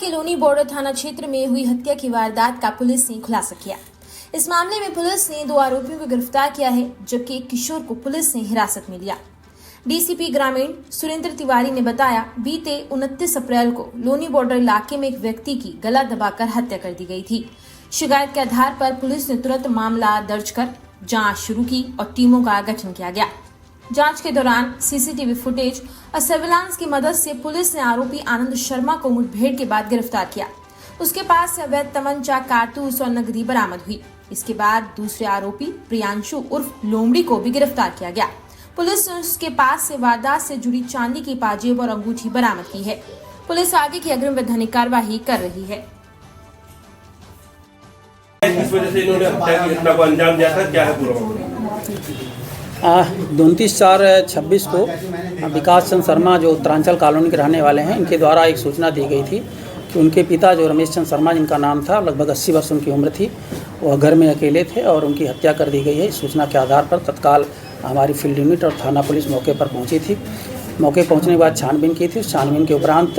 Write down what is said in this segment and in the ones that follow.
के लोनी बॉर्डर थाना क्षेत्र में हुई हत्या की वारदात का पुलिस ने खुलासा किया। इस मामले में पुलिस ने 2 आरोपियों को गिरफ्तार किया है, जबकि एक किशोर को पुलिस ने हिरासत में लिया। डीसीपी ग्रामीण सुरेंद्र तिवारी ने बताया, बीते 29 अप्रैल को लोनी बॉर्डर इलाके में एक व्यक्ति की गला दबाकर हत्या कर दी गई थी। शिकायत के आधार पर पुलिस ने तुरंत मामला दर्ज कर जांच शुरू की और टीमों का गठन किया गया। जांच के दौरान सीसीटीवी फुटेज और सर्विलांस की मदद से पुलिस ने आरोपी आनंद शर्मा को मुठभेड़ के बाद गिरफ्तार किया। उसके पास से अवैध तमंचा, कारतूस और नकदी बरामद हुई। इसके बाद दूसरे आरोपी प्रियांशु उर्फ लोमड़ी को भी गिरफ्तार किया गया। पुलिस ने उसके पास से वारदात से जुड़ी चांदी की पाजेब और अंगूठी बरामद की है। पुलिस आगे की अग्रिम वैधानिक कार्यवाही कर रही है। किस वजह से इन्होंने हत्या की घटना को अंजाम दिया था, क्या है पूरा मामला? 29/4/26 को विकास चंद्र शर्मा जो उत्तरांचल कॉलोनी के रहने वाले हैं, इनके द्वारा एक सूचना दी गई थी कि उनके पिता जो रमेश चंद्र शर्मा, जिनका नाम था, लगभग 80 वर्ष उनकी उम्र थी, वह घर में अकेले थे और उनकी हत्या कर दी गई है। इस सूचना के आधार पर तत्काल हमारी फील्ड यूनिट और थाना पुलिस मौके पर पहुंची थी। मौके पहुंचने के बाद छानबीन की थी। उस छानबीन के उपरांत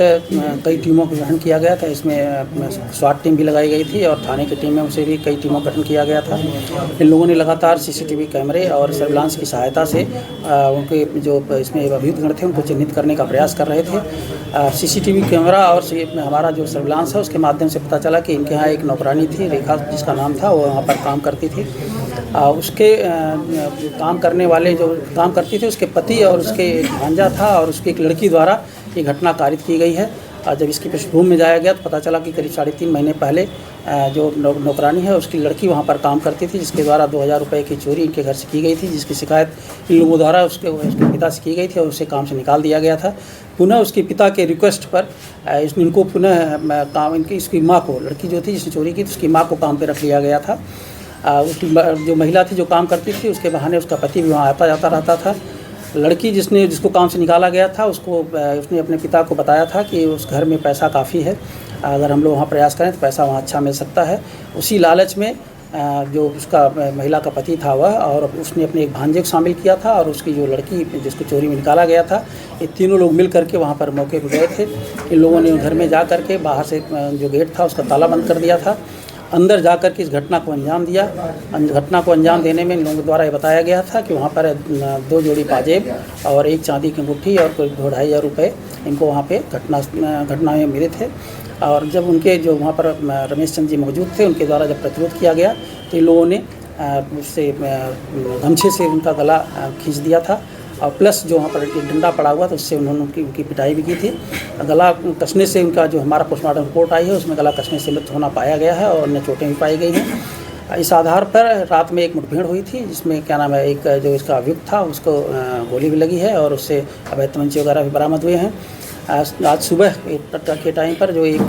कई टीमों का गठन किया गया था। इसमें स्वाट टीम भी लगाई गई थी और थाने की टीम में उसे भी कई टीमों का गठन किया गया था। इन लोगों ने लगातार सीसीटीवी कैमरे और सर्विलांस की सहायता से उनके जो इसमें अभियुक्तगण थे उनको चिन्हित करने का प्रयास कर रहे थे। सीसीटीवी कैमरा और हमारा जो सर्विलांस है उसके माध्यम से पता चला कि इनके यहाँ एक नौकरानी थी, रेखा जिसका नाम था, वो वहाँ पर काम करती थी। उसके काम करने वाले जो काम करती थी उसके पति और उसके भांजा था और उसकी एक लड़की द्वारा ये घटना कारित की गई है। और जब इसकी पृष्ठभूमि में जाया गया तो पता चला कि करीब 3.5 महीने पहले जो नौकरानी है उसकी लड़की वहाँ पर काम करती थी, जिसके द्वारा 2000 रुपये की चोरी इनके घर से की गई थी, जिसकी शिकायत इन लोगों द्वारा उसके पिता से की गई थी और उसे काम से निकाल दिया गया था। पुनः उसके पिता के रिक्वेस्ट पर इनको पुनः काम इसकी माँ को, लड़की जो थी जिसने चोरी की, उसकी माँ को काम पर रख लिया गया था। उसकी जो महिला थी जो काम करती थी, उसके बहाने उसका पति भी वहाँ आता जाता रहता था। लड़की जिसको काम से निकाला गया था उसने अपने पिता को बताया था कि उस घर में पैसा काफ़ी है, अगर हम लोग वहाँ प्रयास करें तो पैसा वहाँ अच्छा मिल सकता है। उसी लालच में जो उसका महिला का पति था वह और उसने अपने एक भांजे को शामिल किया था और उसकी जो लड़की जिसको चोरी में निकाला गया था, ये तीनों लोग मिल करके वहाँ पर मौके पर गए थे। इन लोगों ने घर में जा करके बाहर से जो गेट था उसका ताला बंद कर दिया था। अंदर जाकर के इस घटना को अंजाम दिया। घटना को अंजाम देने में इन लोगों द्वारा ये बताया गया था कि वहाँ पर 2 जोड़ी पाजेब और एक चांदी की अंगूठी और कोई 2-2.5 रुपये इनको वहाँ पे घटना में मिले थे। और जब उनके जो वहाँ पर रमेश चंद्र जी मौजूद थे, उनके द्वारा जब प्रतिरोध किया गया तो इन लोगों ने उससे गमछे से उनका गला खींच दिया था और प्लस जो वहाँ पर एक डंडा पड़ा हुआ था उससे उन्होंने उनकी पिटाई भी की थी। गला कसने से उनका जो हमारा पोस्टमार्टम रिपोर्ट आई है उसमें गला कसने से मृत होना पाया गया है और अन्य चोटें भी पाई गई हैं। इस आधार पर रात में एक मुठभेड़ हुई थी जिसमें क्या नाम है, एक जो इसका अभियुक्त था उसको गोली भी लगी है और उससे अवैध तमंचे वगैरह भी बरामद हुए हैं। आज सुबह के टाइम पर जो एक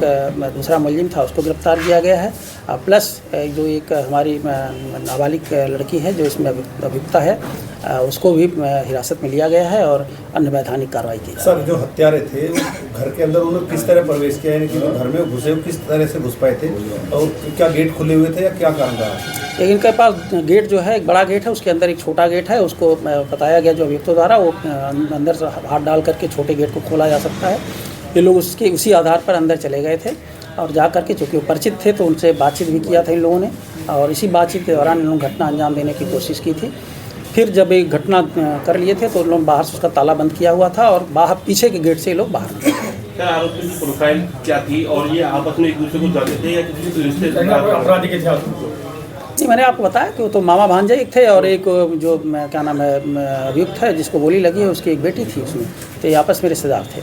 दूसरा मुलजिम था उसको गिरफ्तार किया गया है। प्लस जो एक हमारी नाबालिग लड़की है जो इसमें अभियुक्ता है उसको भी हिरासत में लिया गया है और अन्य वैधानिक कार्रवाई की। सर, जो हत्यारे थे घर के अंदर उन्होंने किस तरह प्रवेश किया, यानी कि जो घर में घुसे किस तरह से घुस पाए थे और क्या गेट खुले हुए थे या क्या कारण रहा? इनके पास गेट जो है एक बड़ा गेट है, उसके अंदर एक छोटा गेट है। उसको बताया गया जो अभियुक्तों द्वारा वो अंदर से हाथ डाल करके छोटे गेट को खोला जा सकता है। ये लोग उसी आधार पर अंदर चले गए थे और जा करके चूँकि वो परिचित थे तो उनसे बातचीत भी किया था इन लोगों ने और इसी बातचीत के दौरान इन लोगों घटना अंजाम देने की कोशिश की थी। फिर जब एक घटना कर लिए थे तो उन लोग बाहर से उसका ताला बंद किया हुआ था और बाहर पीछे के गेट से ये लोग बाहर निकले। सर, आरोपी की प्रोफाइल क्या थी और ये आपस में एक दूसरे को जानते थे या किसी रिश्ते अपराधी के थे? जी, मैंने आपको बताया कि वो तो मामा भांजे एक थे और एक जो क्या नाम है अभियुक्त है जिसको गोली लगी है उसकी एक बेटी थी उसमें, तो ये आपस में रिश्तेदार थे।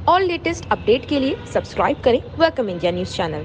और लेटेस्ट अपडेट के लिए सब्सक्राइब करें वेलकम इंडिया न्यूज़ चैनल।